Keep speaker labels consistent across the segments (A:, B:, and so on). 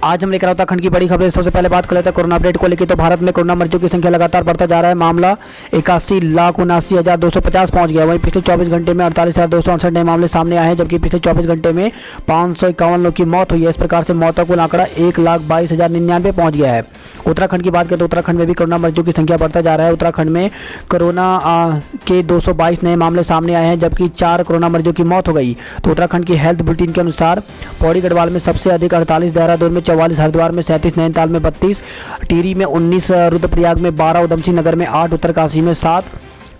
A: आज हम लेकर उत्तराखंड की बड़ी खबर। सबसे पहले बात कर लेते हैं कोरोना अपडेट को लेकर। तो भारत में कोरोना मरीजों की संख्या लगातार बढ़ता जा रहा है। मामला 81,79,250 पहुंच गया। वहीं पिछले 24 घंटे में 48,268 नए मामले सामने आए हैं, जबकि पिछले 24 घंटे में 551 लोगों की मौत हुई है। इस प्रकार से मौतों का आंकड़ा 1,22,099 पहुंच गया है। उत्तराखंड की बात करें तो उत्तराखंड में भी कोरोना मरीजों की संख्या बढ़ता जा रहा है। उत्तराखंड में कोरोना के 222 नए मामले सामने आए हैं, जबकि 4 कोरोना मरीजों की मौत हो गई। तो उत्तराखंड की हेल्थ बुलेटिन के अनुसार पौड़ी गढ़वाल में सबसे अधिक 48, देहरादून में 44, हरिद्वार में 37, नैनीताल में 32, टिहरी में 19, रुद्रप्रयाग में 12, उधमसिंह नगर में 8, उत्तरकाशी में 7,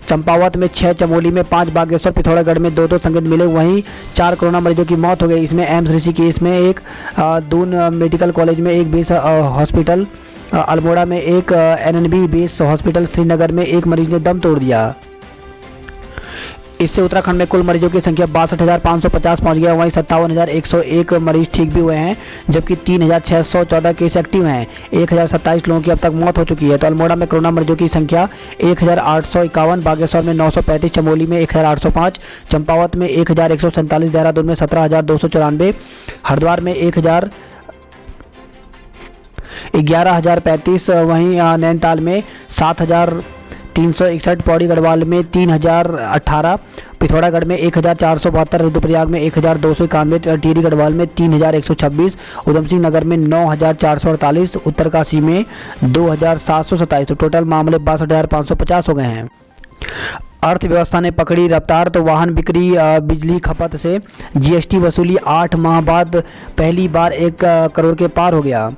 A: चंपावत में 6, चमोली में 5, बागेश्वर पिथौरागढ़ में 2 संक्रमित मिले। वहीं 4 कोरोना मरीजों की मौत हो गई। इसमें एम्स ऋषिकेश में 1, दून मेडिकल कॉलेज में 1 बेस हॉस्पिटल, अल्मोड़ा में 1, एनएनबी बेस हॉस्पिटल श्रीनगर में 1 मरीज ने दम तोड़ दिया। इससे उत्तराखंड में कुल मरीजों की संख्या 62,550 पहुंच गया। वहीं 57,101 मरीज ठीक भी हुए हैं, जबकि 3,614 केस एक्टिव हैं। 1,027 लोगों की अब तक मौत हो चुकी है। तो अल्मोड़ा में कोरोना मरीजों की संख्या 1,851, बागेश्वर में 935, चमोली में 1,805, चंपावत में 1,147, देहरादून में 17,294, हरिद्वार में 11,035, वहीं नैनीताल में 7,361, पौड़ी गढ़वाल में 3,018, पिथौरागढ़ में 1,472, रुद्रप्रयाग में 1,291, टिहरी गढ़वाल में 3,126, उधमसिंह नगर में 9,448, उत्तरकाशी में 2,727। तो टोटल मामले 62,550 हो गए हैं। अर्थव्यवस्था ने पकड़ी रफ्तार। तो वाहन बिक्री, बिजली खपत से जीएसटी वसूली 8 माह बाद पहली बार 1 करोड़ के पार हो गया।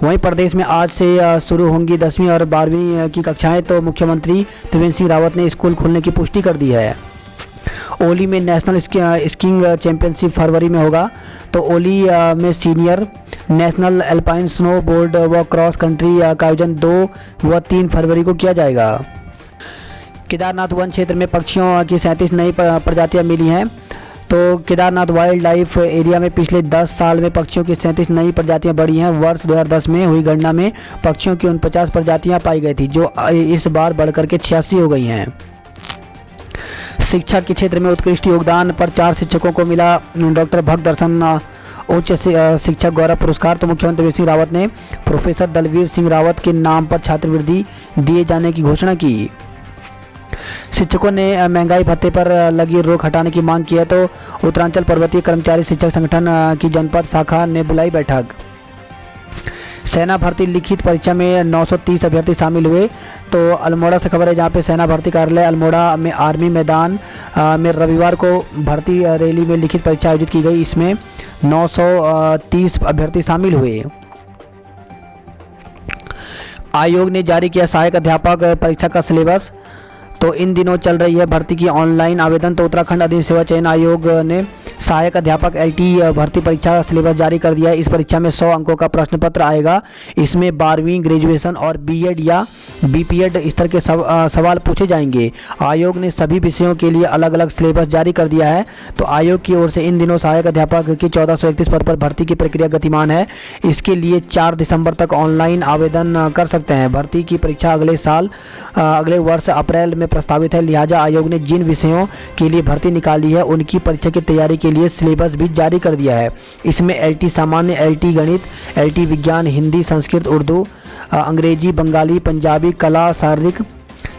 A: वहीं प्रदेश में आज से शुरू होंगी 10वीं और 12वीं की कक्षाएं। तो मुख्यमंत्री त्रिवेंद्र सिंह रावत ने स्कूल खुलने की पुष्टि कर दी है। ओली में नेशनल स्कीइंग चैंपियनशिप फरवरी में होगा। तो ओली में senior national alpine snow board व क्रॉस कंट्री का आयोजन 2 व 3 फरवरी को किया जाएगा। केदारनाथ वन क्षेत्र में पक्षियों की 37 नई प्रजातियां मिली हैं। तो केदारनाथ वाइल्ड लाइफ एरिया में पिछले 10 साल में पक्षियों की 37 नई प्रजातियां बढ़ी हैं। वर्ष 2010 में हुई गणना में पक्षियों की 49 प्रजातियां पाई गई थी, जो इस बार बढ़कर के 86 हो गई हैं। शिक्षा के क्षेत्र में उत्कृष्ट योगदान पर 4 शिक्षकों को मिला डॉक्टर भक्त दर्शन उच्च शिक्षक गौरव पुरस्कार। तो मुख्यमंत्री त्रिवेंद्र सिंह रावत ने प्रोफेसर दलवीर सिंह रावत के नाम पर छात्रवृत्ति दिए जाने की घोषणा की। शिक्षकों ने महंगाई भत्ते पर लगी रोक हटाने की मांग की है। तो उत्तरांचल पर्वतीय कर्मचारी शिक्षक संगठन की जनपद शाखा ने बुलाई बैठक। सेना भर्ती लिखित परीक्षा में 930 अभ्यर्थी शामिल हुए। तो अल्मोड़ा से खबर है, जहां पे सेना भर्ती कार्यालय अल्मोड़ा में आर्मी मैदान में रविवार को भर्ती रैली में लिखित परीक्षा आयोजित की गई। इसमें 930 अभ्यर्थी शामिल हुए। आयोग ने जारी किया सहायक अध्यापक परीक्षा का सिलेबस। तो इन दिनों चल रही है भर्ती की ऑनलाइन आवेदन। तो उत्तराखंड अधिक सेवा चयन आयोग ने सहायक अध्यापक एलटी भर्ती परीक्षा का सिलेबस जारी कर दिया है। इस परीक्षा में 100 अंकों का प्रश्न पत्र आएगा। इसमें 12वीं, ग्रेजुएशन और बीएड या बीपीएड स्तर के सवाल पूछे जाएंगे। आयोग ने सभी विषयों के लिए अलग अलग सिलेबस जारी कर दिया है। तो आयोग की ओर से इन दिनों सहायक अध्यापक की 1431 पद पर भर्ती की प्रक्रिया गतिमान है। इसके लिए 4 दिसंबर तक ऑनलाइन आवेदन कर सकते हैं। भर्ती की परीक्षा अगले वर्ष अप्रैल में प्रस्तावित है। लिहाजा आयोग ने जिन विषयों के लिए भर्ती निकाली है उनकी परीक्षा की तैयारी के लिए सिलेबस भी जारी कर दिया है। इसमें एलटी सामान्य, एलटी गणित, एलटी विज्ञान, हिंदी, संस्कृत, उर्दू, अंग्रेजी, बंगाली, पंजाबी, कला, शारीरिक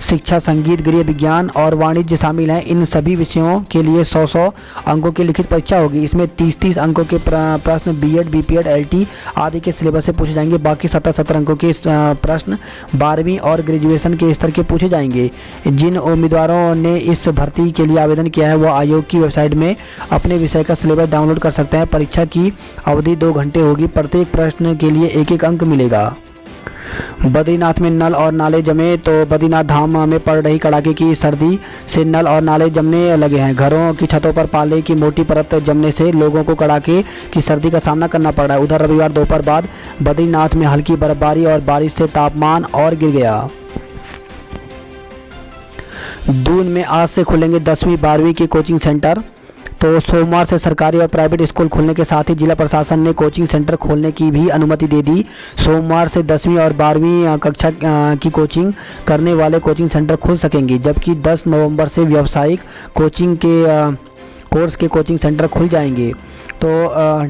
A: शिक्षा, संगीत, गृह विज्ञान और वाणिज्य शामिल हैं। इन सभी विषयों के लिए 100 अंकों की लिखित परीक्षा होगी। इसमें 30 अंकों के प्रश्न बीएड, बीपीएड, एलटी आदि के सिलेबस से पूछे जाएंगे। बाकी 17 अंकों के प्रश्न 12वीं और ग्रेजुएशन के स्तर के पूछे जाएंगे। जिन उम्मीदवारों ने इस भर्ती के लिए आवेदन किया है वो आयोग की वेबसाइट में अपने विषय का सिलेबस डाउनलोड कर सकते हैं। परीक्षा की अवधि 2 घंटे होगी। प्रत्येक प्रश्न के लिए 1-1 अंक मिलेगा। बद्रीनाथ में नल और नाले जमे। तो बद्रीनाथ धाम में पड़ रही कड़ाके की सर्दी से नल और नाले जमने लगे हैं। घरों की छतों पर पाले की मोटी परत जमने से लोगों को कड़ाके की सर्दी का सामना करना पड़ रहा है। उधर रविवार दोपहर बाद बद्रीनाथ में हल्की बर्फबारी और बारिश से तापमान और गिर गया। दून में आज से खुलेंगे 10वीं 12वीं के कोचिंग सेंटर। तो सोमवार से सरकारी और प्राइवेट स्कूल खुलने के साथ ही जिला प्रशासन ने कोचिंग सेंटर खोलने की भी अनुमति दे दी। सोमवार से 10वीं और 12वीं कक्षा की कोचिंग करने वाले कोचिंग सेंटर खुल सकेंगे, जबकि 10 नवंबर से व्यावसायिक कोचिंग के कोर्स के कोचिंग सेंटर खुल जाएंगे। तो तो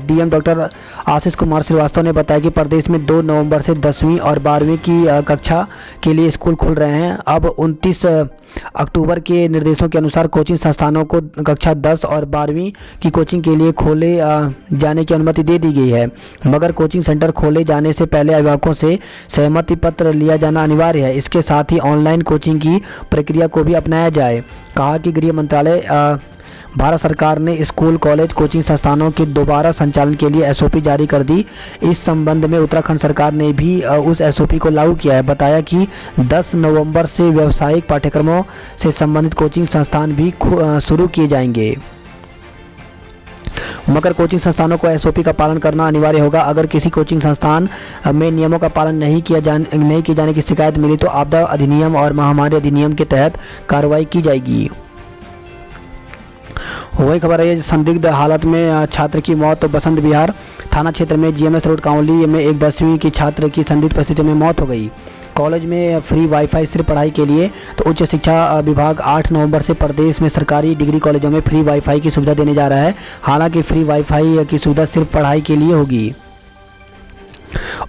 A: डीएम डॉक्टर आशीष कुमार श्रीवास्तव ने बताया कि प्रदेश में 2 नवंबर से 10वीं और 12वीं की कक्षा के लिए स्कूल खुल रहे हैं। अब 29 अक्टूबर के निर्देशों के अनुसार कोचिंग संस्थानों को कक्षा 10 और 12वीं की कोचिंग के लिए खोले जाने की अनुमति दे दी गई है, मगर कोचिंग सेंटर खोले जाने से पहले अभिभावकों से सहमति पत्र लिया जाना अनिवार्य है। इसके साथ ही ऑनलाइन कोचिंग की प्रक्रिया को भी अपनाया जाए। कहा कि गृह मंत्रालय भारत सरकार ने स्कूल, कॉलेज, कोचिंग संस्थानों के दोबारा संचालन के लिए एसओपी जारी कर दी। इस संबंध में उत्तराखंड सरकार ने भी उस एसओपी को लागू किया है। बताया कि 10 नवंबर से व्यावसायिक पाठ्यक्रमों से संबंधित कोचिंग संस्थान भी शुरू किए जाएंगे, मगर कोचिंग संस्थानों को एसओपी का पालन करना अनिवार्य होगा। अगर किसी कोचिंग संस्थान में नियमों का पालन नहीं किए जाने की शिकायत मिली तो आपदा अधिनियम और महामारी अधिनियम के तहत कार्रवाई की जाएगी। वही खबर है, संदिग्ध हालत में छात्र की मौत। तो बसंत विहार थाना क्षेत्र में जीएमएस रोड काउंली में एक 10वीं की छात्र की संदिग्ध परिस्थितियों में मौत हो गई। कॉलेज में फ्री वाईफाई सिर्फ पढ़ाई के लिए। तो उच्च शिक्षा विभाग 8 नवंबर से प्रदेश में सरकारी डिग्री कॉलेजों में फ्री वाईफाई की सुविधा देने जा रहा है। हालांकि फ्री वाईफाई की सुविधा सिर्फ पढ़ाई के लिए होगी।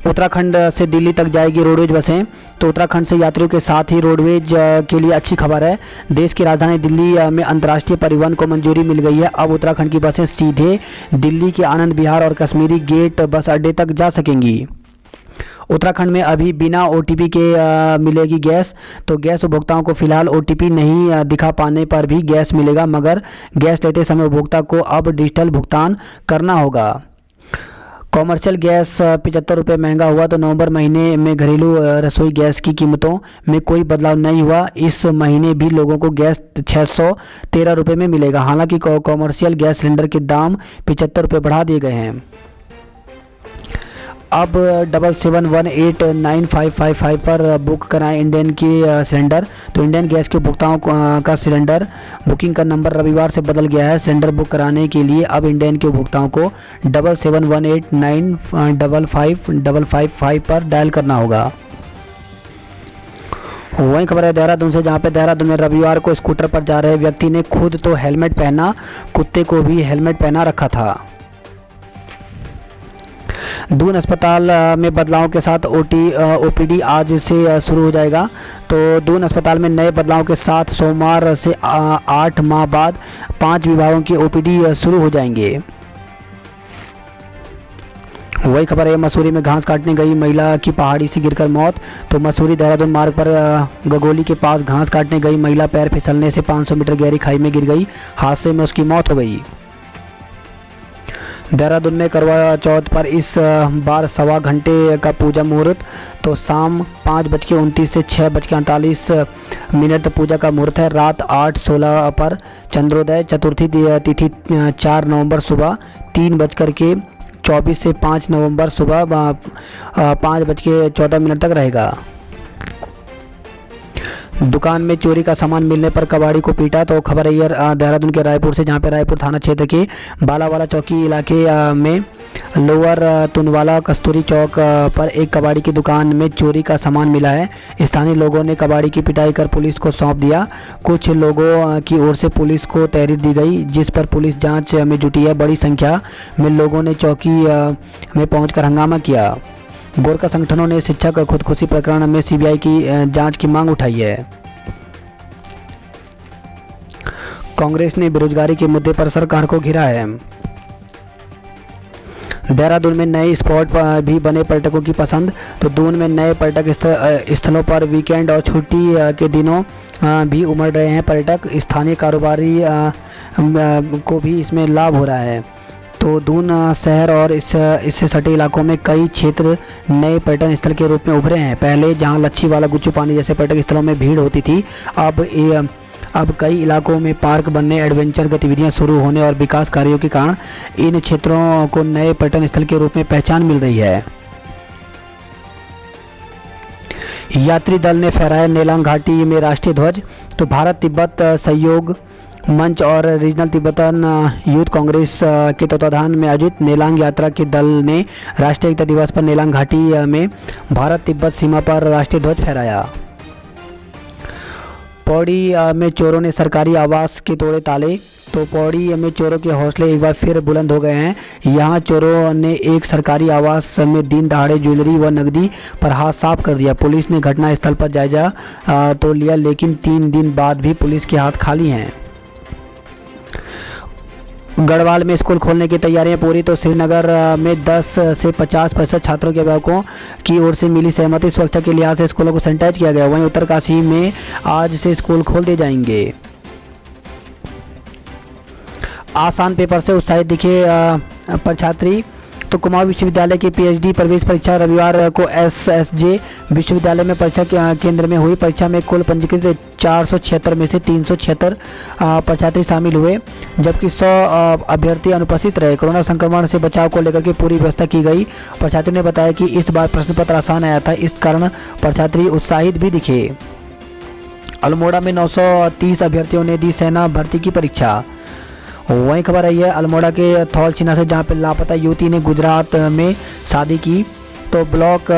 A: उत्तराखंड से दिल्ली तक जाएगी रोडवेज बसें। तो उत्तराखंड से यात्रियों के साथ ही रोडवेज के लिए अच्छी खबर है। देश की राजधानी दिल्ली में अंतर्राष्ट्रीय परिवहन को मंजूरी मिल गई है। अब उत्तराखंड की बसें सीधे दिल्ली के आनंद विहार और कश्मीरी गेट बस अड्डे तक जा सकेंगी। उत्तराखंड में अभी बिना ओटीपी के मिलेगी गैस। तो गैस उपभोक्ताओं को फिलहाल ओटीपी नहीं दिखा पाने पर भी गैस मिलेगा, मगर गैस लेते समय उपभोक्ता को अब डिजिटल भुगतान करना होगा। कॉमर्शियल गैस 75 रुपये महंगा हुआ। तो नवंबर महीने में घरेलू रसोई गैस की कीमतों में कोई बदलाव नहीं हुआ। इस महीने भी लोगों को गैस 613 रुपये में मिलेगा। हालांकि कॉमर्शियल गैस सिलेंडर के दाम 75 रुपये बढ़ा दिए गए हैं। अब 77189555 पर बुक कराएं इंडियन की सिलेंडर। तो इंडियन गैस के उपभोक्ताओं का सिलेंडर बुकिंग का नंबर रविवार से बदल गया है। सिलेंडर बुक कराने के लिए अब इंडियन के उपभोक्ताओं को 7718955555 पर डायल करना होगा। वही खबर है देहरादून से, जहां पे देहरादून में रविवार को स्कूटर पर जा रहे व्यक्ति ने खुद तो हेलमेट पहना, कुत्ते को भी हेलमेट पहना रखा था। दून अस्पताल में बदलाव के साथ ओपीडी आज से शुरू हो जाएगा। तो दून अस्पताल में नए बदलाव के साथ सोमवार से 8 माह बाद 5 विभागों की ओपीडी शुरू हो जाएंगे। वही खबर है, मसूरी में घास काटने गई महिला की पहाड़ी से गिरकर मौत। तो मसूरी देहरादून मार्ग पर गगोली के पास घास काटने गई महिला पैर फिसलने से 500 मीटर गहरी खाई में गिर गई। हादसे में उसकी मौत हो गई। देहरादून में करवा चौथ पर इस बार 1.25 घंटे का पूजा मुहूर्त। तो शाम 5:29 से 6:48 तक पूजा का मुहूर्त है। रात 8:16 पर चंद्रोदय। चतुर्थी तिथि 4 नवंबर सुबह 3:24 से 5 नवंबर सुबह 5:14 तक रहेगा। दुकान में चोरी का सामान मिलने पर कबाड़ी को पीटा। तो खबर है देहरादून के रायपुर से, जहां पे रायपुर थाना क्षेत्र के बालावाला चौकी इलाके में लोअर तुनवाला कस्तूरी चौक पर एक कबाड़ी की दुकान में चोरी का सामान मिला है। स्थानीय लोगों ने कबाड़ी की पिटाई कर पुलिस को सौंप दिया। कुछ लोगों की ओर से पुलिस को तहरीर दी गई, जिस पर पुलिस जांच में जुटी है। बड़ी संख्या में लोगों ने चौकी में पहुंचकर हंगामा किया। गोरखा संगठनों ने शिक्षक खुदकुशी प्रकरण में सीबीआई की जांच की मांग उठाई है। कांग्रेस ने बेरोजगारी के मुद्दे पर सरकार को घेरा है। देहरादून में नए स्पॉट भी बने पर्यटकों की पसंद। तो दून में नए पर्यटक स्थलों पर वीकेंड और छुट्टी के दिनों भी उमड़ रहे हैं पर्यटक। स्थानीय कारोबारी को भी इसमें लाभ हो रहा है। तो दून शहर और इससे सटे इलाकों में कई क्षेत्र नए पर्यटन स्थल के रूप में उभरे हैं। पहले जहां लच्छीवाला, गुच्चू पानी जैसे पर्यटक स्थलों में भीड़ होती थी, अब कई इलाकों में पार्क बनने, एडवेंचर गतिविधियां शुरू होने और विकास कार्यों के कारण इन क्षेत्रों को नए पर्यटन स्थल के रूप में पहचान मिल रही है। यात्री दल ने फहराया नेलांग घाटी में राष्ट्रीय ध्वज। तो भारत तिब्बत सहयोग मंच और रीजनल तिब्बतन यूथ कांग्रेस के तत्वाधान में आयोजित नेलांग यात्रा के दल ने राष्ट्रीय एकता दिवस पर नेलांग घाटी में भारत तिब्बत सीमा पर राष्ट्रीय ध्वज फहराया। पौड़ी में चोरों ने सरकारी आवास के तोड़े ताले। तो पौड़ी में चोरों के हौसले एक बार फिर बुलंद हो गए हैं। यहाँ चोरों ने एक सरकारी आवास में दिन दहाड़े ज्वेलरी व नकदी पर हाथ साफ कर दिया। पुलिस ने घटना स्थल पर जायजा तो लिया, लेकिन 3 दिन बाद भी पुलिस के हाथ खाली हैं। गढ़वाल में स्कूल खोलने की तैयारियां पूरी। तो श्रीनगर में 10 से 50% छात्रों के अभिभावकों की ओर से मिली सहमति। सुरक्षा के लिहाज से स्कूलों को सैनिटाइज किया गया। वहीं उत्तरकाशी में आज से स्कूल खोल दिए जाएंगे। आसान पेपर से उत्साहित दिखे परीक्षार्थी। तो कुमाऊं विश्वविद्यालय की पीएचडी प्रवेश परीक्षा रविवार को एसएसजे विश्वविद्यालय में परीक्षा केंद्र में हुई। परीक्षा में कुल पंजीकृत 476 में से 376 परीक्षार्थी शामिल हुए, जबकि 100 अभ्यर्थी अनुपस्थित रहे। कोरोना संक्रमण से बचाव को लेकर के पूरी व्यवस्था की गई। परीक्षार्थियों ने बताया कि इस बार प्रश्न पत्र आसान आया था, इस कारण परीक्षार्थी उत्साहित भी दिखे। अल्मोड़ा में 930 अभ्यर्थियों ने दी सेना भर्ती की परीक्षा। वहीं खबर आई है अल्मोड़ा के थौलछिना से, जहां पर लापता युवती ने गुजरात में शादी की। तो ब्लॉक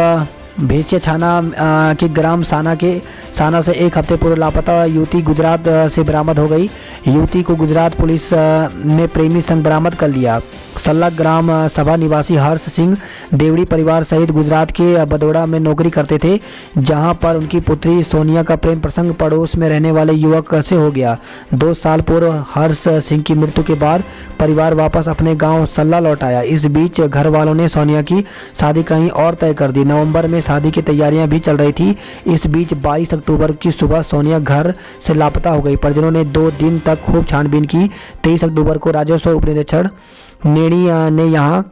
A: भेसिया छाना के ग्राम साना से एक हफ्ते पूर्व लापता युवती गुजरात से बरामद हो गई। युवती को गुजरात पुलिस ने प्रेमी संग बरामद कर लिया। सल्ला ग्राम सभा निवासी हर्ष सिंह देवड़ी परिवार सहित गुजरात के बदौड़ा में नौकरी करते थे, जहां पर उनकी पुत्री सोनिया का प्रेम प्रसंग पड़ोस में रहने वाले युवक से हो गया। 2 साल पूर्व हर्ष सिंह की मृत्यु के बाद परिवार वापस अपने गांव सल्ला लौट आया। इस बीच घर वालों ने सोनिया की शादी कहीं और तय कर दी। नवंबर में शादी की तैयारियां भी चल रही थी। इस बीच 22 अक्टूबर की सुबह सोनिया घर से लापता हो गई। परिजनों ने 2 दिन तक खूब छानबीन की। 23 अक्टूबर को राजस्व उप निरीक्षक नेणी ने यहां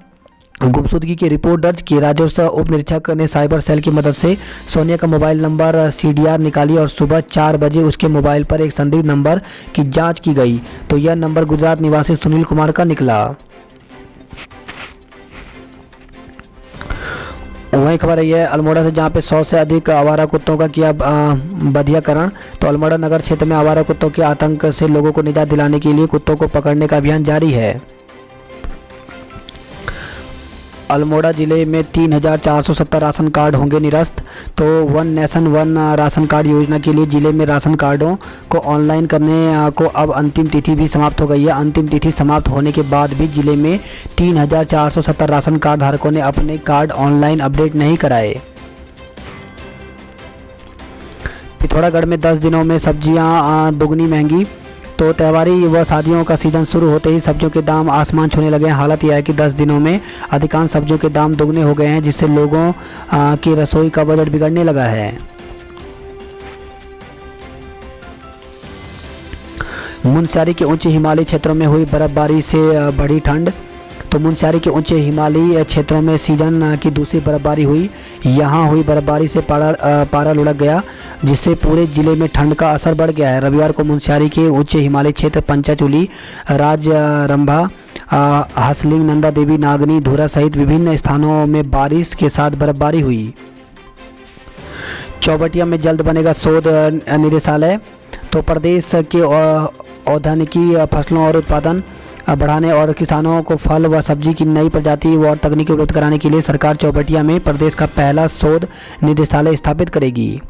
A: गुमशुदगी की रिपोर्ट दर्ज की। राजस्व उप निरीक्षक ने साइबर सेल की मदद से सोनिया का मोबाइल नंबर CDR निकाली और सुबह 4 बजे उसके मोबाइल पर एक संदिग्ध नंबर की जांच की गई। तो यह नंबर गुजरात निवासी सुनील कुमार का निकला। वहीं खबर आई है अल्मोड़ा से, जहां पे 100 से अधिक आवारा कुत्तों का किया बधियाकरण। तो अल्मोड़ा नगर क्षेत्र में आवारा कुत्तों के आतंक से लोगों को निजात दिलाने के लिए कुत्तों को पकड़ने का अभियान जारी है। अल्मोड़ा जिले में 3470 राशन कार्ड होंगे निरस्त। तो one nation one ration card योजना के लिए जिले में राशन कार्डों को ऑनलाइन करने को अब अंतिम तिथि भी समाप्त हो गई है। अंतिम तिथि समाप्त होने के बाद भी जिले में 3470 राशन कार्ड धारकों ने अपने कार्ड ऑनलाइन अपडेट नहीं कराए। पिथौरागढ़ में 10 दिनों में सब्जियां दोगुनी महंगी। तो त्योहारी व शादियों का सीजन शुरू होते ही सब्जियों के दाम आसमान छूने लगे हैं। हालत यह है कि 10 दिनों में अधिकांश सब्जियों के दाम दोगुने हो गए हैं, जिससे लोगों की रसोई का बजट बिगड़ने लगा है। मुनस्यारी के ऊंचे हिमालयी क्षेत्रों में हुई बर्फबारी से बढ़ी ठंड। तो मुनस्यारी के ऊंचे हिमालयी क्षेत्रों में सीजन की दूसरी बर्फबारी हुई। यहां हुई बर्फबारी से पारा लुढ़क गया, जिससे पूरे जिले में ठंड का असर बढ़ गया है। रविवार को मुनस्यारी के ऊंचे हिमालयी क्षेत्र पंचाचूली, राजरंभा, हसलिंग, नंदा देवी, नागनी, धुरा सहित विभिन्न स्थानों में बारिश के साथ बर्फबारी हुई। चौबटिया में जल्द बनेगा शोध निदेशालय। तो प्रदेश के औद्यानिकी फसलों और उत्पादन बढ़ाने और किसानों को फल व सब्जी की नई प्रजाति और तकनीकी उपलब्ध कराने के लिए सरकार चौबटिया में प्रदेश का पहला शोध निदेशालय स्थापित करेगी।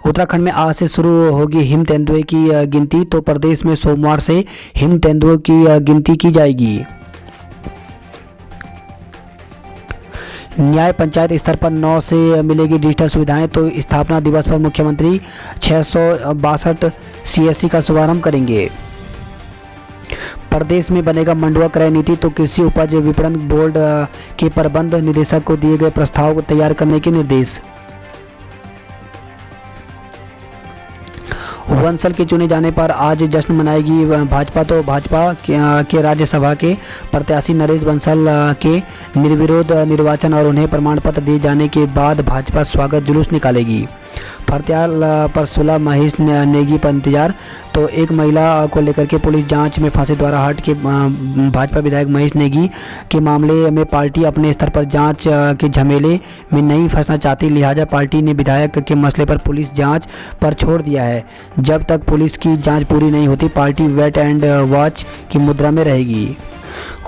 A: उत्तराखंड में आज से शुरू होगी हिम तेंदुए की गिनती। तो प्रदेश में सोमवार से हिम तेंदुओं की गिनती की जाएगी। न्याय पंचायत स्तर पर 9 से मिलेगी डिजिटल सुविधाएं। तो स्थापना दिवस पर मुख्यमंत्री 662 CSC का शुभारंभ करेंगे। प्रदेश में बनेगा मंडुआ क्रय नीति। तो कृषि उपज विपणन बोर्ड के प्रबंध निदेशक को दिए गए प्रस्ताव को तैयार करने के निर्देश। वंसल के चुने जाने पर आज जश्न मनाएगी भाजपा। तो भाजपा के राज्यसभा के प्रत्याशी नरेश बंसल के निर्विरोध निर्वाचन और उन्हें प्रमाण पत्र दिए जाने के बाद भाजपा स्वागत जुलूस निकालेगी। फरत्याल पर 16 महेश नेगी पर इंतजार। तो एक महिला को लेकर के पुलिस जांच में फांसी द्वारा हट के भाजपा विधायक महेश नेगी के मामले में पार्टी अपने स्तर पर जांच के झमेले में नहीं फंसना चाहती, लिहाजा पार्टी ने विधायक के मसले पर पुलिस जांच पर छोड़ दिया है। जब तक पुलिस की जांच पूरी नहीं होती पार्टी वेट एंड वॉच की मुद्रा में रहेगी।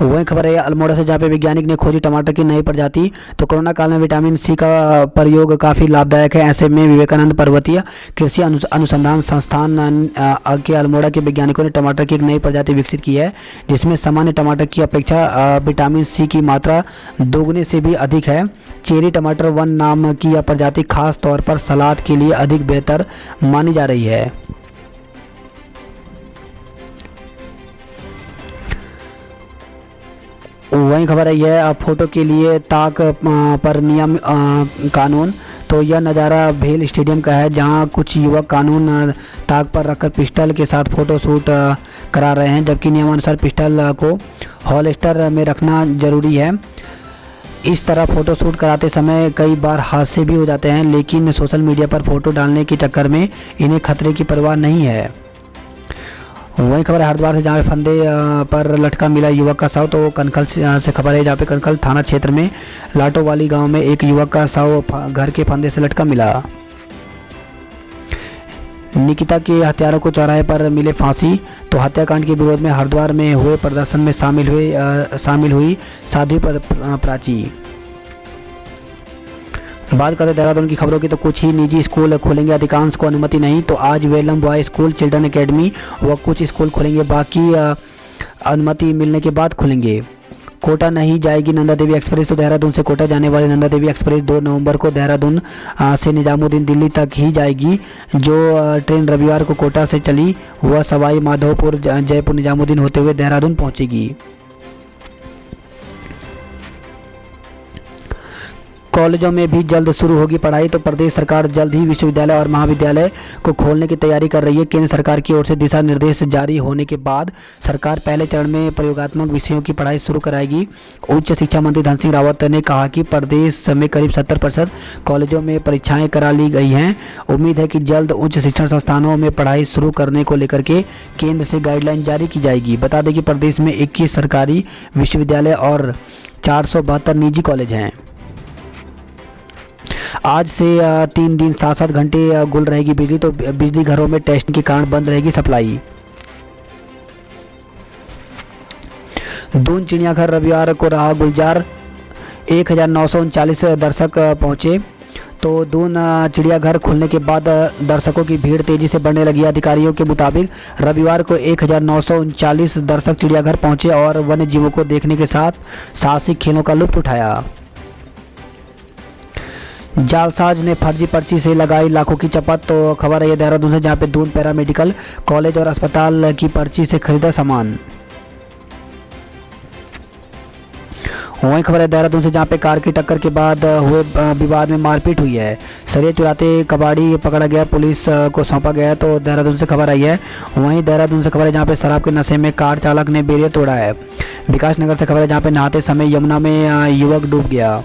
A: वही खबर है अल्मोड़ा से, जहाँ पे वैज्ञानिक ने खोजी टमाटर की नई प्रजाति। तो कोरोना काल में विटामिन सी का प्रयोग काफ़ी लाभदायक है। ऐसे में विवेकानंद पर्वतीय कृषि अनुसंधान संस्थान के अल्मोड़ा के वैज्ञानिकों ने टमाटर की एक नई प्रजाति विकसित की है, जिसमें सामान्य टमाटर की अपेक्षा विटामिन सी की मात्रा दोगुने से भी अधिक है। चेरी टमाटर 1 नाम की यह प्रजाति खास तौर पर सलाद के लिए अधिक बेहतर मानी जा रही है। वही खबर है यह फोटो के लिए ताक पर नियम कानून। तो यह नज़ारा भेल स्टेडियम का है, जहां कुछ युवक कानून ताक पर रखकर पिस्टल के साथ फ़ोटो शूट करा रहे हैं, जबकि नियमानुसार पिस्टल को हॉलस्टर में रखना ज़रूरी है। इस तरह फ़ोटो शूट कराते समय कई बार हादसे भी हो जाते हैं, लेकिन सोशल मीडिया पर फ़ोटो डालने के चक्कर में इन्हें खतरे की परवाह नहीं है। वही खबर है हरिद्वार से, जहाँ फंदे पर लटका मिला युवक का शव। तो कनखल से खबर है, जहाँ पे कनखल थाना क्षेत्र में लाटोवाली गांव में एक युवक का शव घर के फंदे से लटका मिला। निकिता के हत्यारों को चौराहे पर मिले फांसी। तो हत्याकांड के विरोध में हरिद्वार में हुए प्रदर्शन में शामिल हुई साध्वी प्राची। बात करते देहरादून की खबरों की, तो कुछ ही निजी स्कूल खुलेंगे, अधिकांश को अनुमति नहीं। तो आज Welham boy school, children academy व कुछ स्कूल खुलेंगे, बाकी अनुमति मिलने के बाद खुलेंगे। कोटा नहीं जाएगी नंदा देवी एक्सप्रेस। तो देहरादून से कोटा जाने वाली नंदा देवी एक्सप्रेस 2 नवंबर को देहरादून से निजामुद्दीन दिल्ली तक ही जाएगी। जो ट्रेन रविवार को कोटा से चली वह सवाई माधोपुर जयपुर निजामुद्दीन होते हुए देहरादून पहुंचेगी। कॉलेजों में भी जल्द शुरू होगी पढ़ाई। तो प्रदेश सरकार जल्द ही विश्वविद्यालय और महाविद्यालय को खोलने की तैयारी कर रही है। केंद्र सरकार की ओर से दिशा निर्देश जारी होने के बाद सरकार पहले चरण में प्रयोगात्मक विषयों की पढ़ाई शुरू कराएगी। उच्च शिक्षा मंत्री धन सिंह रावत ने कहा कि प्रदेश में करीब 70% कॉलेजों में परीक्षाएं करा ली गई हैं। उम्मीद है कि जल्द उच्च शिक्षण संस्थानों में पढ़ाई शुरू करने को लेकर के केंद्र से गाइडलाइन जारी की जाएगी। बता दें कि प्रदेश में 21 सरकारी विश्वविद्यालय और 472 निजी कॉलेज हैं। आज से 3 दिन 7-7 घंटे गुल रहेगी बिजली। तो बिजली घरों में टेस्ट के कारण बंद रहेगी सप्लाई। दून चिड़ियाघर रविवार को रहा गुलजार, 1939 दर्शक पहुंचे। तो दून चिड़ियाघर खुलने के बाद दर्शकों की भीड़ तेजी से बढ़ने लगी। अधिकारियों के मुताबिक रविवार को 1939 दर्शक चिड़ियाघर पहुंचे और वन्य जीवों को देखने के साथ साहसिक खेलों का लुत्फ उठाया। जालसाज ने फर्जी पर्ची से लगाई लाखों की चपत। तो खबर है ये देहरादून से, जहाँ पे दून पैरामेडिकल कॉलेज और अस्पताल की पर्ची से खरीदा सामान। वहीं खबर है देहरादून से, जहाँ पे कार की टक्कर के बाद हुए विवाद में मारपीट हुई है। सरिया चुराते कबाड़ी पकड़ा गया, पुलिस को सौंपा गया। तो देहरादून से खबर आई है। वहीं देहरादून से खबर है, जहाँ पे शराब के नशे में कार चालक ने बैरियर तोड़ा है। विकास नगर से खबर है, जहाँ पे नहाते समय यमुना में युवक डूब गया।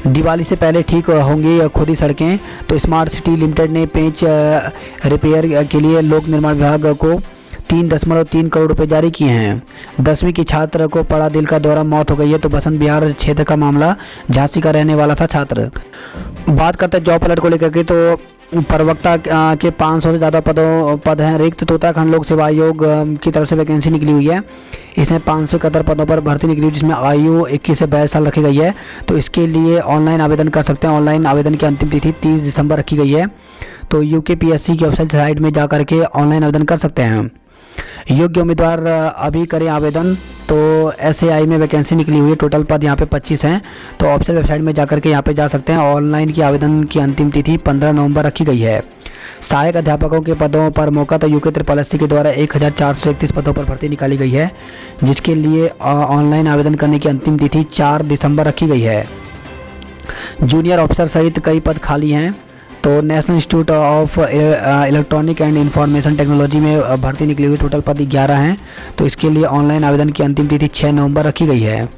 A: दिवाली से पहले ठीक होंगी खुद ही सड़कें। तो स्मार्ट सिटी लिमिटेड ने पेंच रिपेयर के लिए लोक निर्माण विभाग को 3.3 करोड़ रुपए जारी किए हैं। 10वीं की छात्र को पड़ा दिल का दौरा, मौत हो गई है। तो बसंत बिहार क्षेत्र का मामला, झांसी का रहने वाला था छात्र। बात करते हैं जॉब अलर्ट को लेकर के। तो प्रवक्ता के 500 से ज़्यादा पद हैं रिक्त। तो उत्तराखंड लोक सेवा आयोग की तरफ से वैकेंसी निकली हुई है। इसमें 571 पदों पर भर्ती निकली हुई, जिसमें आयु 21 से 22 साल रखी गई है। तो इसके लिए ऑनलाइन आवेदन कर सकते हैं। ऑनलाइन आवेदन की अंतिम तिथि 30 दिसंबर रखी गई है। तो यूकेपीएससी की वेबसाइट साइट में जा करके ऑनलाइन आवेदन कर सकते हैं। योग्य उम्मीदवार अभी करें आवेदन। तो SAI में वैकेंसी निकली हुई है। टोटल पद यहाँ पे 25 हैं। तो ऑफिशियल वेबसाइट में जाकर के यहाँ पे जा सकते हैं। ऑनलाइन की आवेदन की अंतिम तिथि 15 नवंबर रखी गई है। सहायक अध्यापकों के पदों पर मौका। तो UKSSC के द्वारा 1431 पदों पर भर्ती निकाली गई है, जिसके लिए ऑनलाइन आवेदन करने की अंतिम तिथि 4 दिसंबर रखी गई है। जूनियर ऑफिसर सहित कई पद खाली हैं। तो national institute of electronic and information technology में भर्ती निकली हुई, टोटल पद 11 हैं। तो इसके लिए ऑनलाइन आवेदन की अंतिम तिथि 6 नवंबर रखी गई है।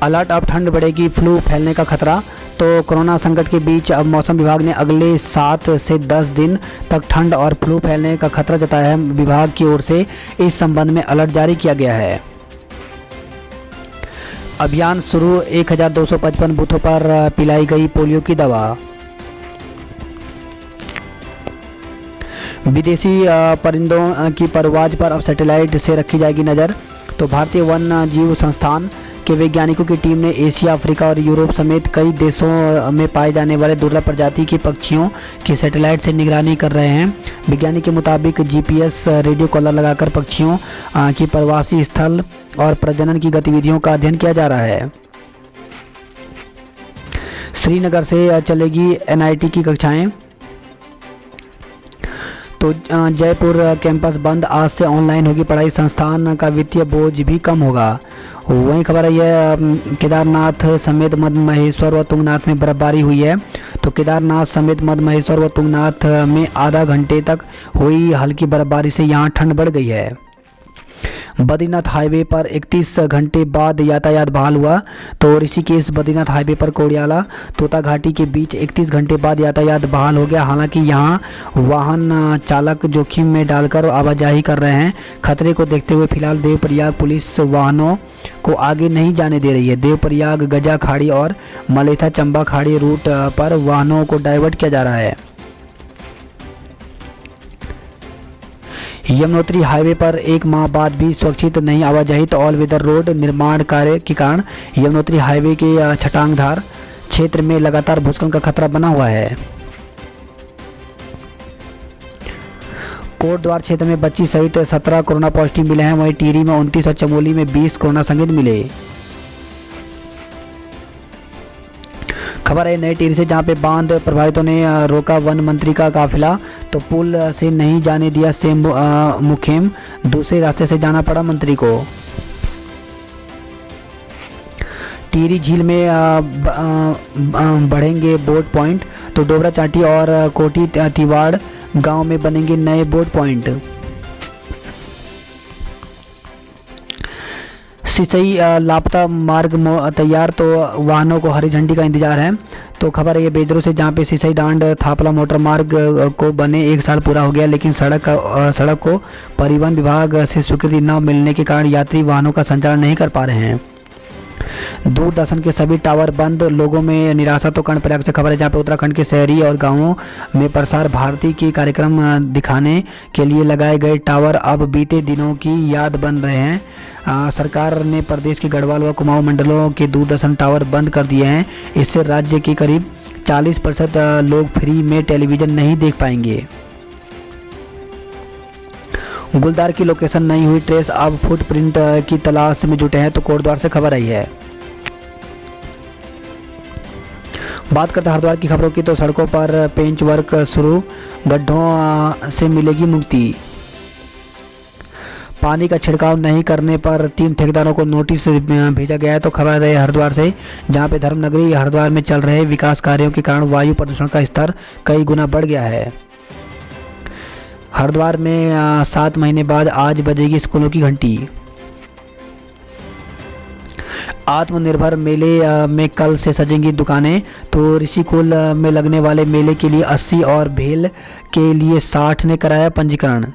A: अलर्ट, अब ठंड बढ़ेगी, फ्लू फैलने का खतरा। तो कोरोना संकट के बीच अब मौसम विभाग ने अगले 7 से 10 दिन तक ठंड और फ्लू फैलने का खतरा जताया है। विभाग की ओर से इस संबंध में अलर्ट जारी किया गया है। अभियान शुरू, 1255 बूथों पर पिलाई गई पोलियो की दवा। विदेशी परिंदों की परवाज पर अब सैटेलाइट से रखी जाएगी नज़र। तो भारतीय वन जीव संस्थान के वैज्ञानिकों की टीम ने एशिया, अफ्रीका और यूरोप समेत कई देशों में पाए जाने वाले दुर्लभ प्रजाति की पक्षियों की सैटेलाइट से निगरानी कर रहे हैं। वैज्ञानिक के मुताबिक जीपीएस रेडियो कॉलर लगाकर पक्षियों की प्रवासी स्थल और प्रजनन की गतिविधियों का अध्ययन किया जा रहा है। श्रीनगर से चलेगी एनआईटी की कक्षाएं। तो जयपुर कैंपस बंद, आज से ऑनलाइन होगी पढ़ाई, संस्थान का वित्तीय बोझ भी कम होगा। वही खबर है यह केदारनाथ समेत मध्य महेश्वर व तुंगनाथ में बर्फबारी हुई है। तो केदारनाथ समेत मध्य महेश्वर व तुंगनाथ में आधा घंटे तक हुई हल्की बर्फबारी से यहाँ ठंड बढ़ गई है। बद्रीनाथ हाईवे पर 31 घंटे बाद यातायात बहाल हुआ। तो ऋषिकेश बद्रीनाथ हाईवे पर कोड़ियाला तोता घाटी के बीच 31 घंटे बाद यातायात बहाल हो गया। हालांकि यहां वाहन चालक जोखिम में डालकर आवाजाही कर रहे हैं। खतरे को देखते हुए फिलहाल देवप्रयाग पुलिस वाहनों को आगे नहीं जाने दे रही है। देवप्रयाग गजा खाड़ी और मलेथा चंबा खाड़ी रूट पर वाहनों को डाइवर्ट किया जा रहा है। यमुनोत्री हाईवे पर एक माह बाद भी सुरक्षित नहीं आवाजाही। तो ऑल वेदर रोड निर्माण कार्य के कारण यमुनोत्री हाईवे के छटांगधार क्षेत्र में लगातार भूस्खलन का खतरा बना हुआ है। कोटद्वार क्षेत्र में बच्ची सहित 17 कोरोना पॉजिटिव मिले हैं। वहीं टिहरी में 29 और चमोली में 20 कोरोना संदिग्ध मिले। खबर है नई टिहरी से, जहां पे बांध प्रभावितों ने रोका वन मंत्री का काफिला। तो पुल से नहीं जाने दिया सेम मुखेम, दूसरे रास्ते से जाना पड़ा मंत्री को। टिहरी झील में बढ़ेंगे बोट पॉइंट। तो डोबरा चाटी और कोटी तिवाड़ गांव में बनेंगे नए बोट पॉइंट। सिसई लापता मार्ग तैयार, तो वाहनों को हरी झंडी का इंतजार है। तो खबर है ये बेदरू से, जहां पे सिसई डांड थापला मोटर मार्ग को बने 1 साल पूरा हो गया, लेकिन सड़क को परिवहन विभाग से स्वीकृति न मिलने के कारण यात्री वाहनों का संचालन नहीं कर पा रहे हैं। दूरदर्शन के सभी टावर बंद, लोगों में निराशा। तो कर्णप्रयाग से खबर है, जहाँ पे उत्तराखंड के शहरी और गांवों में प्रसार भारती के कार्यक्रम दिखाने के लिए लगाए गए टावर अब बीते दिनों की याद बन रहे हैं। सरकार ने प्रदेश के गढ़वाल व कुमाऊं मंडलों के दूरदर्शन टावर बंद कर दिए हैं। इससे राज्य के करीब 40% लोग फ्री में टेलीविजन नहीं देख पाएंगे। गुलदार की लोकेशन नहीं हुई ट्रेस, अब फुटप्रिंट की तलाश में जुटे हैं। तो कोटद्वार से खबर आई है। बात करते हैं हरिद्वार की खबरों की। तो सड़कों पर पेंच वर्क शुरू, गड्ढों से मिलेगी मुक्ति। पानी का छिड़काव नहीं करने पर 3 ठेकेदारों को नोटिस भेजा गया है। तो खबर है हरिद्वार से, जहां पे धर्मनगरी हरिद्वार में चल रहे विकास कार्यों के कारण वायु प्रदूषण का स्तर कई गुना बढ़ गया है। हरिद्वार में 7 महीने बाद आज बजेगी स्कूलों की घंटी। आत्मनिर्भर मेले में कल से सजेंगी दुकानें। तो ऋषिकुल में लगने वाले मेले के लिए 80 और भेल के लिए 60 ने कराया पंजीकरण।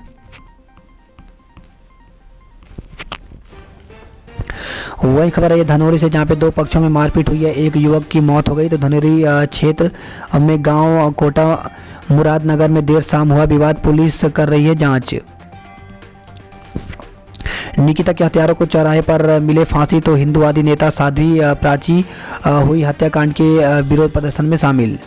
A: वही खबर है ये धनौरी से, जहाँ पे 2 पक्षों में मारपीट हुई है, एक युवक की मौत हो गई। तो धनौरी क्षेत्र में गांव कोटा मुरादनगर में देर शाम हुआ विवाद, पुलिस कर रही है जांच। निकिता के हत्यारों को चौराहे पर मिले फांसी। तो हिंदूवादी नेता साध्वी प्राची हुई हत्याकांड के विरोध प्रदर्शन में शामिल।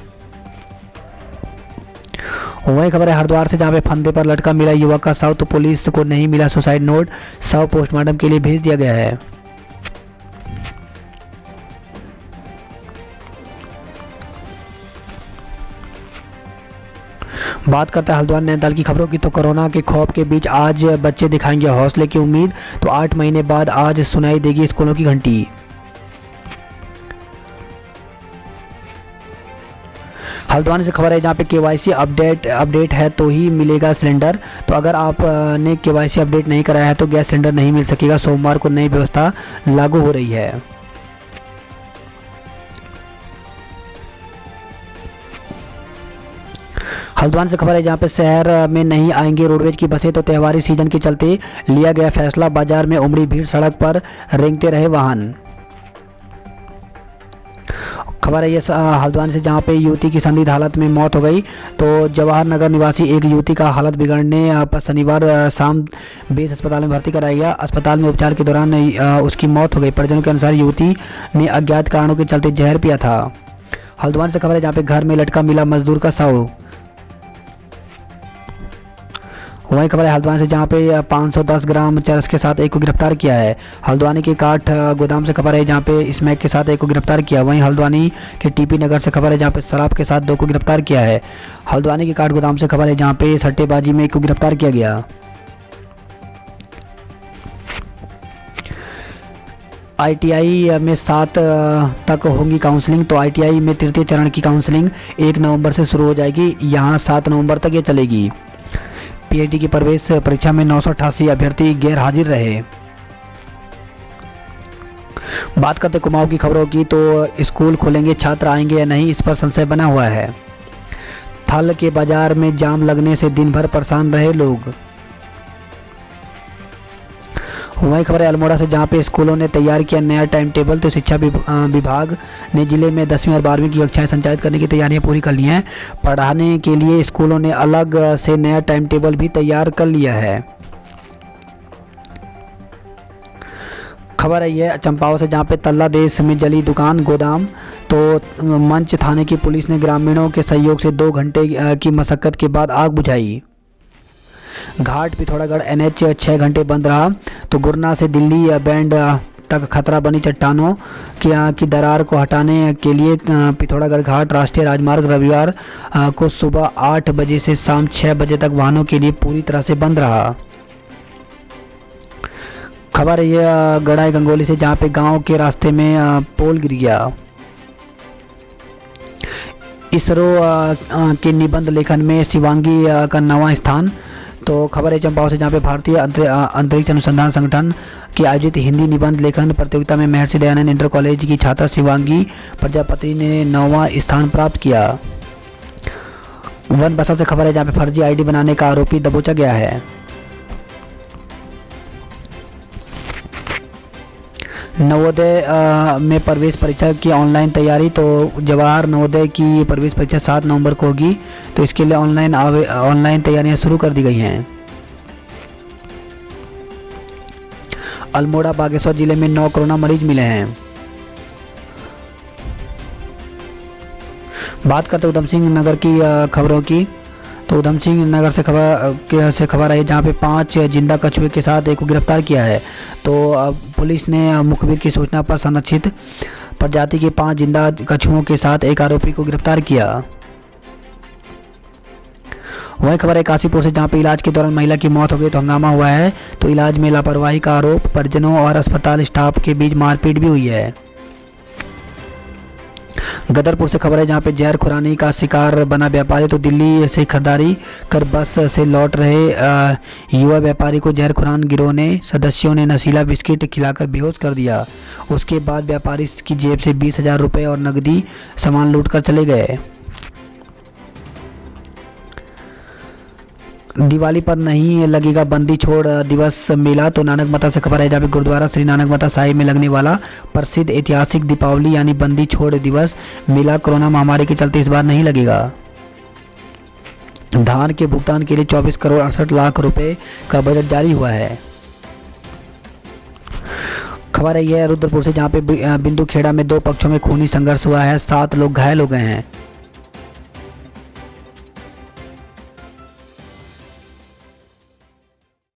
A: वही खबर है हरिद्वार से, जहाँ पे फंदे पर लटका मिला युवक का शव। तो पुलिस को नहीं मिला सुसाइड नोट, शव पोस्टमार्टम के लिए भेज दिया गया है। बात करते हैं हल्द्वार नैनीताल की खबरों की। तो कोरोना के खौफ के बीच आज बच्चे दिखाएंगे हौसले की उम्मीद। तो 8 महीने बाद आज सुनाई देगी स्कूलों की घंटी। हल्द्वानी से खबर है, जहाँ पे केवाईसी अपडेट है तो ही मिलेगा सिलेंडर। तो अगर आपने केवाईसी अपडेट नहीं कराया है तो गैस सिलेंडर नहीं मिल सकेगा। सोमवार को नई व्यवस्था लागू हो रही है। हल्द्वानी से खबर है, जहाँ पे शहर में नहीं आएंगे रोडवेज की बसें। तो त्योहारी सीजन के चलते लिया गया फैसला, बाजार में उमड़ी भीड़, सड़क पर रेंगते रहे वाहन। खबर है ये हल्द्वानी से, जहां पे युवती की संदिग्ध हालत में मौत हो गई। तो जवाहर नगर निवासी एक युवती का हालत बिगड़ने पर शनिवार शाम बेस अस्पताल में भर्ती कराया गया। अस्पताल में उपचार के दौरान उसकी मौत हो गई। परिजनों के अनुसार युवती ने अज्ञात कारणों के चलते जहर पिया था। हल्द्वानी से खबर है जहाँ पे घर में लटका मिला मजदूर का शव। वहीं खबर है हल्द्वानी से, जहां पे 510 ग्राम चरस के साथ एक को गिरफ्तार किया है। हल्द्वानी के काठ गोदाम से खबर है जहां पे स्मैक के साथ एक को गिरफ्तार किया। वहीं हल्द्वानी के टीपी नगर से खबर है जहां पे शराब के साथ 2 को गिरफ्तार किया है। हल्द्वानी के काठ गोदाम से खबर है जहां पे सट्टेबाजी में 1 को गिरफ्तार किया गया। ITI में 7 तक होंगी काउंसलिंग। तो ITI में तृतीय चरण की काउंसलिंग 1 नवंबर से शुरू हो जाएगी। यहाँ 7 नवंबर तक ये चलेगी। PhD की प्रवेश परीक्षा में 988 अभ्यर्थी गैर हाजिर रहे। बात करते कुमाऊं की खबरों की, तो स्कूल खुलेंगे, छात्र आएंगे या नहीं, इस पर संशय बना हुआ है। थल के बाजार में जाम लगने से दिन भर परेशान रहे लोग। वही खबर है अल्मोड़ा से, जहां पे स्कूलों ने तैयार किया नया टाइम टेबल। तो शिक्षा विभाग ने जिले में 10वीं और 12वीं की कक्षाएं संचालित करने की तैयारियां पूरी कर ली हैं। पढ़ाने के लिए स्कूलों ने अलग से नया टाइम टेबल भी तैयार कर लिया है। खबर है यह चंपावत से, जहां पे तल्ला देश में जली दुकान गोदाम। तो मंच थाने की पुलिस ने ग्रामीणों के सहयोग से 2 घंटे की मशक्कत के बाद आग बुझाई। घाट पिथौरागढ़ NH 6 घंटे बंद रहा। तो गुरना से दिल्ली बैंड तक खतरा बनी चट्टानों की दरार को हटाने के लिए पिथौरागढ़ घाट राष्ट्रीय राजमार्ग रविवार को सुबह 8 बजे से शाम 6 बजे तक वाहनों के लिए पूरी तरह से बंद रहा। खबर है यह गड़ाई गंगोली से, जहां पे गांव के रास्ते में पोल गिर गया। इसरो के निबंध लेखन में शिवांगी का 9वां स्थान। तो खबर है चंपावत से, जहाँ पे भारतीय अंतरिक्ष अनुसंधान संगठन की आयोजित हिंदी निबंध लेखन प्रतियोगिता में महर्षि दयानंद इंटर कॉलेज की छात्रा शिवांगी प्रजापति ने 9वां स्थान प्राप्त किया। वन बसा से खबर है, जहाँ पे फर्जी ID बनाने का आरोपी दबोचा गया है। नवोदय में प्रवेश परीक्षा की ऑनलाइन तैयारी। तो जवाहर नवोदय की प्रवेश परीक्षा 7 नवंबर को होगी। तो इसके लिए ऑनलाइन तैयारियां शुरू कर दी गई हैं। अल्मोड़ा बागेश्वर जिले में 9 कोरोना मरीज मिले हैं। बात करते उधम सिंह नगर की खबरों की। तो उधम सिंह नगर से खबर आई, जहाँ पे 5 जिंदा कछुए के साथ एक को गिरफ्तार किया है। तो पुलिस ने मुखबिर की सूचना पर संरक्षित प्रजाति के 5 जिंदा कछुओं के साथ एक आरोपी को गिरफ्तार किया। वही खबर है काशीपुर से, जहाँ पे इलाज के दौरान महिला की मौत हो गई। तो हंगामा हुआ है। तो इलाज में लापरवाही का आरोप, परिजनों और अस्पताल स्टाफ के बीच मारपीट भी हुई है। गदरपुर से खबर है, जहाँ पे जहर खुरानी का शिकार बना व्यापारी। तो दिल्ली से खरीदारी कर बस से लौट रहे युवा व्यापारी को जहर खुरान गिरोह ने सदस्यों ने नशीला बिस्किट खिलाकर बेहोश कर दिया। उसके बाद व्यापारी की जेब से 20,000 रुपये और नकदी सामान लूटकर चले गए। दिवाली पर नहीं लगेगा बंदी छोड़ दिवस मेला। तो नानक मता से खबर है, जहाँ पे गुरुद्वारा श्री नानक मता साहिब में लगने वाला प्रसिद्ध ऐतिहासिक दीपावली यानी बंदी छोड़ दिवस मेला कोरोना महामारी के चलते इस बार नहीं लगेगा। धान के भुगतान के लिए 24 करोड़ 68 लाख रुपए का बजट जारी हुआ है। खबर है यह रुद्रपुर से, जहाँ पे बिंदु खेड़ा में 2 पक्षों में खूनी संघर्ष हुआ है। 7 लोग घायल हो गए हैं।